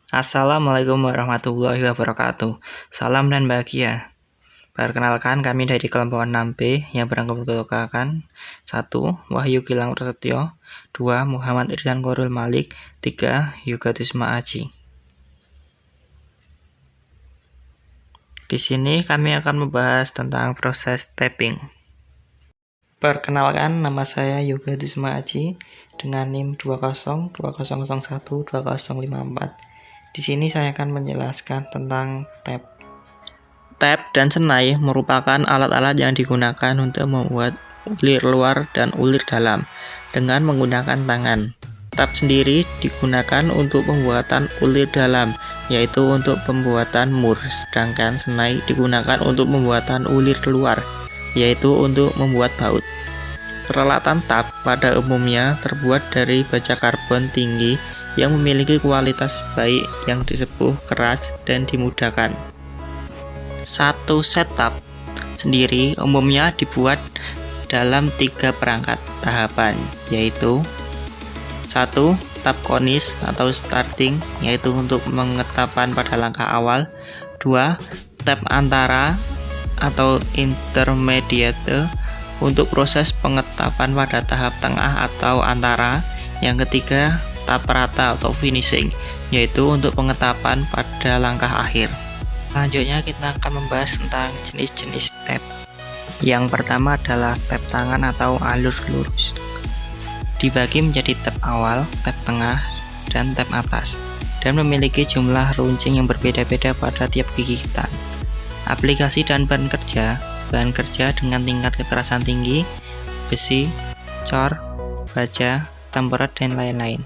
Assalamualaikum warahmatullahi wabarakatuh. Salam dan bahagia. Perkenalkan, kami dari kelompok 6B yang beranggotakan 1. Wahyu Gilang Prasetyo, 2. Muhammad Iryan Korul Malik, 3. Yugatisma Aji. Di sini kami akan membahas tentang proses tapping. Perkenalkan, nama saya Yugatisma Aji dengan NIM 2020012054. Di sini saya akan menjelaskan tentang tap. Tap dan senai merupakan alat-alat yang digunakan untuk membuat ulir luar dan ulir dalam dengan menggunakan tangan. Tap sendiri digunakan untuk pembuatan ulir dalam, yaitu untuk pembuatan mur, sedangkan senai digunakan untuk pembuatan ulir luar, yaitu untuk membuat baut. Peralatan tap pada umumnya terbuat dari baja karbon tinggi yang memiliki kualitas baik yang disepuh keras dan dimudahkan. Satu set tap sendiri umumnya dibuat dalam 3 perangkat tahapan, yaitu 1. Tap konis atau starting, yaitu untuk pengetapan pada langkah awal. 2. Tap antara atau intermediate, untuk proses pengetapan pada tahap tengah atau antara. Yang ketiga, tap rata atau finishing, yaitu untuk pengetapan pada langkah akhir. Selanjutnya kita akan membahas tentang jenis-jenis tap. Yang pertama adalah tap tangan atau alur lurus. Dibagi menjadi tap awal, tap tengah, dan tap atas, dan memiliki jumlah runcing yang berbeda-beda pada tiap gigitan. Aplikasi dan bahan kerja dengan tingkat kekerasan tinggi, besi, cor, baja, tempered, dan lain-lain.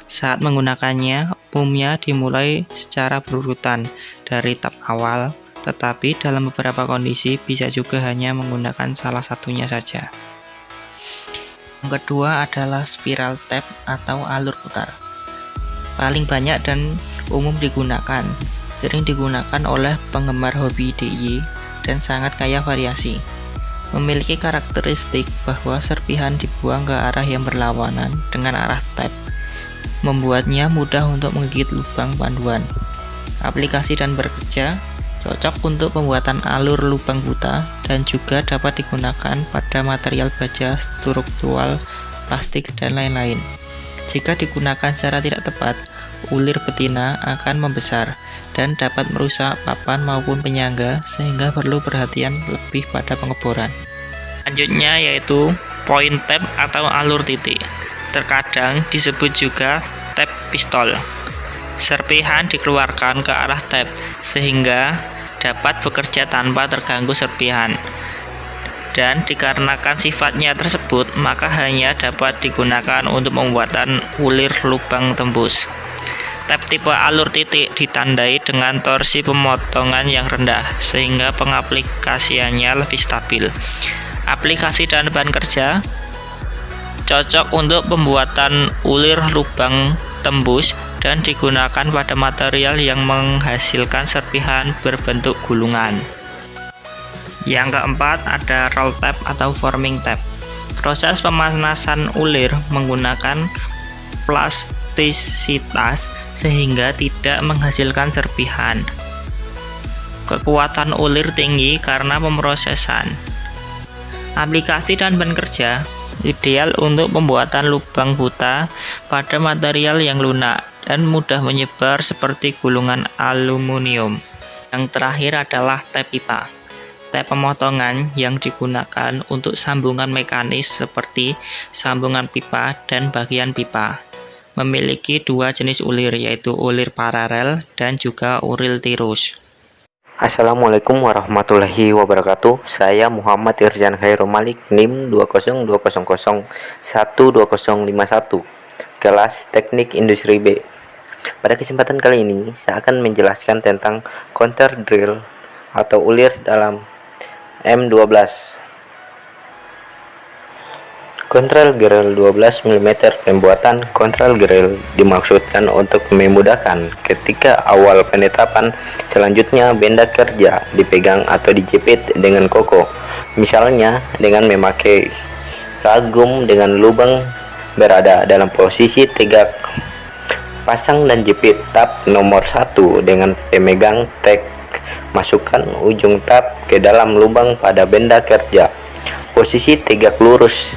Saat menggunakannya, umumnya dimulai secara berurutan dari tap awal, tetapi dalam beberapa kondisi bisa juga hanya menggunakan salah satunya saja. Yang kedua adalah spiral tap atau alur putar. Paling banyak dan umum digunakan, sering digunakan oleh penggemar hobi DIY dan sangat kaya variasi. Memiliki karakteristik bahwa serpihan dibuang ke arah yang berlawanan dengan arah tap, membuatnya mudah untuk menggigit lubang panduan. Aplikasi dan bekerja cocok untuk pembuatan alur lubang buta dan juga dapat digunakan pada material baja, struktural, plastik, dan lain-lain. Jika digunakan secara tidak tepat, ulir betina akan membesar dan dapat merusak papan maupun penyangga, sehingga perlu perhatian lebih pada pengeboran. Selanjutnya yaitu point tap atau alur titik. Terkadang disebut juga tap pistol. Serpihan dikeluarkan ke arah tap sehingga dapat bekerja tanpa terganggu serpihan. Dan dikarenakan sifatnya tersebut, maka hanya dapat digunakan untuk pembuatan ulir lubang tembus. Tap tipe alur titik ditandai dengan torsi pemotongan yang rendah sehingga pengaplikasiannya lebih stabil. Aplikasi dan bahan kerja cocok untuk pembuatan ulir lubang tembus dan digunakan pada material yang menghasilkan serpihan berbentuk gulungan. Yang keempat ada roll tap atau forming tap. Proses pemanasan ulir menggunakan plastisitas sehingga tidak menghasilkan serpihan. Kekuatan ulir tinggi karena pemrosesan. Aplikasi dan bahan kerja ideal untuk pembuatan lubang buta pada material yang lunak dan mudah menyebar seperti gulungan aluminium. Yang terakhir adalah tap pipa. Tap pemotongan yang digunakan untuk sambungan mekanis seperti sambungan pipa dan bagian pipa. Memiliki 2 jenis ulir, yaitu ulir paralel dan juga ulir tirus. Assalamualaikum warahmatullahi wabarakatuh. Saya Muhammad Iryan Korul Malik, NIM 2020012051, kelas Teknik Industri B. Pada kesempatan kali ini, saya akan menjelaskan tentang counter drill atau ulir dalam M12. Kontrol grill 12 mm. Pembuatan kontrol grill dimaksudkan untuk memudahkan ketika awal penetapan. Selanjutnya, benda kerja dipegang atau dijepit dengan koko, misalnya dengan memakai ragum dengan lubang berada dalam posisi tegak. Pasang dan jepit tab nomor 1 dengan pemegang tag. Masukkan ujung tab ke dalam lubang pada benda kerja. Posisi tegak lurus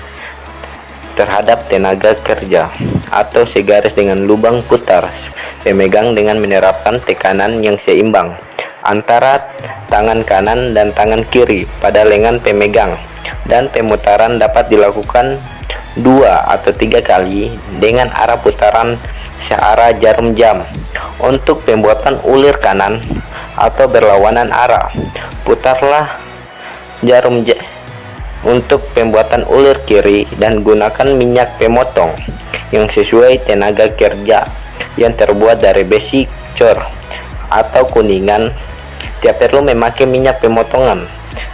terhadap tenaga kerja atau segaris dengan lubang putar. Pemegang dengan menerapkan tekanan yang seimbang antara tangan kanan dan tangan kiri pada lengan pemegang, dan pemutaran dapat dilakukan 2 atau 3 kali dengan arah putaran searah jarum jam. Untuk pembuatan ulir kanan atau berlawanan arah, putarlah jarum jam. Untuk pembuatan ulir kiri, dan gunakan minyak pemotong yang sesuai tenaga kerja yang terbuat dari besi cor atau kuningan. Tidak perlu memakai minyak pemotongan.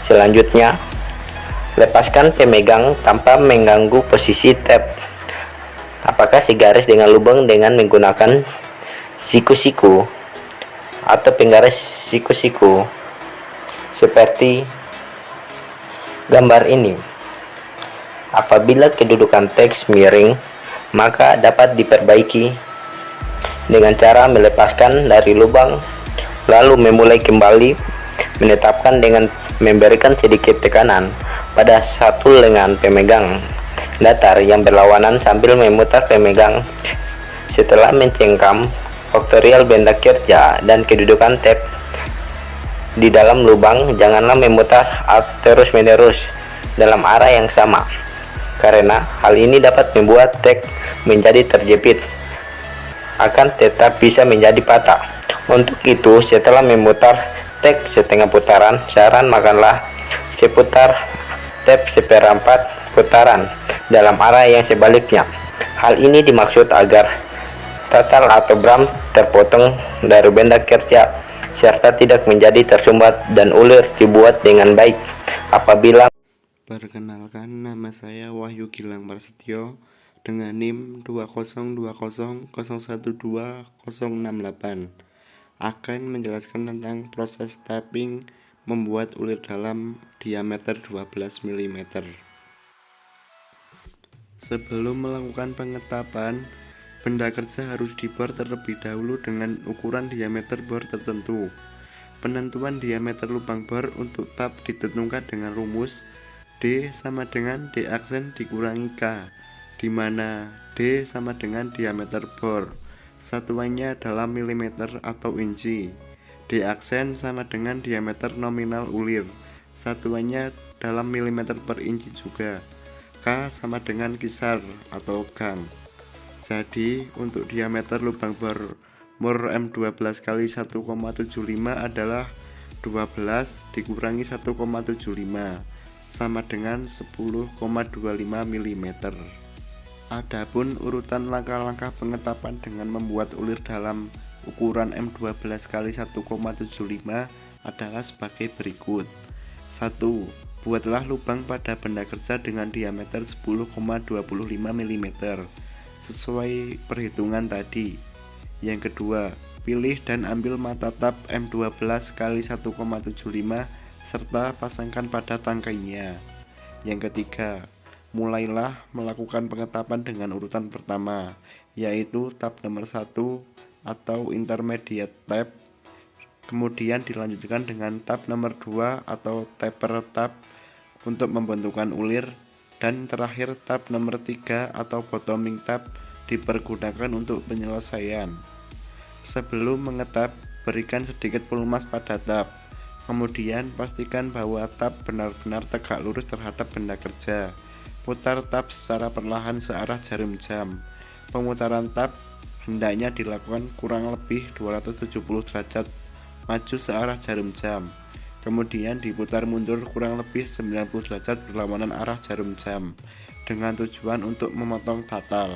Selanjutnya, lepaskan pemegang tanpa mengganggu posisi tab. Apakah segaris dengan lubang dengan menggunakan siku-siku atau penggaris siku-siku seperti gambar ini. Apabila kedudukan teks miring, maka dapat diperbaiki dengan cara melepaskan dari lubang, lalu memulai kembali, menetapkan dengan memberikan sedikit tekanan pada satu lengan pemegang datar yang berlawanan sambil memutar pemegang. Setelah mencengkam faktorial benda kerja dan kedudukan tab di dalam lubang, janganlah memutar terus-menerus dalam arah yang sama, karena hal ini dapat membuat tag menjadi terjepit, akan tetap bisa menjadi patah. Untuk itu, setelah memutar tag setengah putaran, saran makanlah seputar tab seperempat putaran dalam arah yang sebaliknya. Hal ini dimaksud agar tatal atau bram terpotong dari benda kerja serta tidak menjadi tersumbat dan ulir dibuat dengan baik. Apabila Perkenalkan, nama saya Wahyu Gilang Prasetyo dengan NIM 20200120068. Akan menjelaskan tentang proses tapping membuat ulir dalam diameter 12 mm. Sebelum melakukan pengetapan, benda kerja harus dibor terlebih dahulu dengan ukuran diameter bor tertentu. Penentuan diameter lubang bor untuk tab ditentukan dengan rumus D sama dengan D aksen dikurangi K, di mana D sama dengan diameter bor, satuannya dalam milimeter atau inci. D aksen sama dengan diameter nominal ulir, satuannya dalam milimeter per inci juga. K sama dengan kisar atau gang. Jadi untuk diameter lubang bor M12 kali 1,75 adalah 12 dikurangi 1,75 sama dengan 10,25 mm. Adapun urutan langkah-langkah pengetapan dengan membuat ulir dalam ukuran M12 kali 1,75 adalah sebagai berikut. 1. Buatlah lubang pada benda kerja dengan diameter 10,25 mm sesuai perhitungan tadi. Yang kedua, pilih dan ambil mata tab M12 kali 1,75 serta pasangkan pada tangkainya. Yang ketiga, mulailah melakukan pengetapan dengan urutan pertama, yaitu tab nomor 1 atau intermediate tab. Kemudian dilanjutkan dengan tab nomor 2 atau taper tab untuk pembentukan ulir, dan terakhir tab nomor 3 atau bottoming tab dipergunakan untuk penyelesaian. Sebelum mengetap, berikan sedikit pelumas pada tab. Kemudian pastikan bahwa tab benar-benar tegak lurus terhadap benda kerja. Putar tab secara perlahan searah jarum jam. Pemutaran tab hendaknya dilakukan kurang lebih 270 derajat maju searah jarum jam. Kemudian diputar mundur kurang lebih 90 derajat berlawanan arah jarum jam dengan tujuan untuk memotong tatal.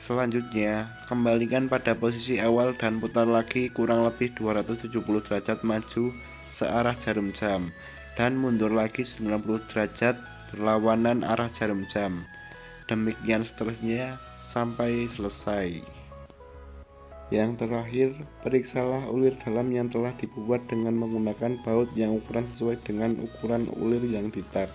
Selanjutnya, kembalikan pada posisi awal dan putar lagi kurang lebih 270 derajat maju searah jarum jam dan mundur lagi 90 derajat berlawanan arah jarum jam. Demikian seterusnya sampai selesai. Yang terakhir, periksalah ulir dalam yang telah dibuat dengan menggunakan baut yang ukuran sesuai dengan ukuran ulir yang ditab.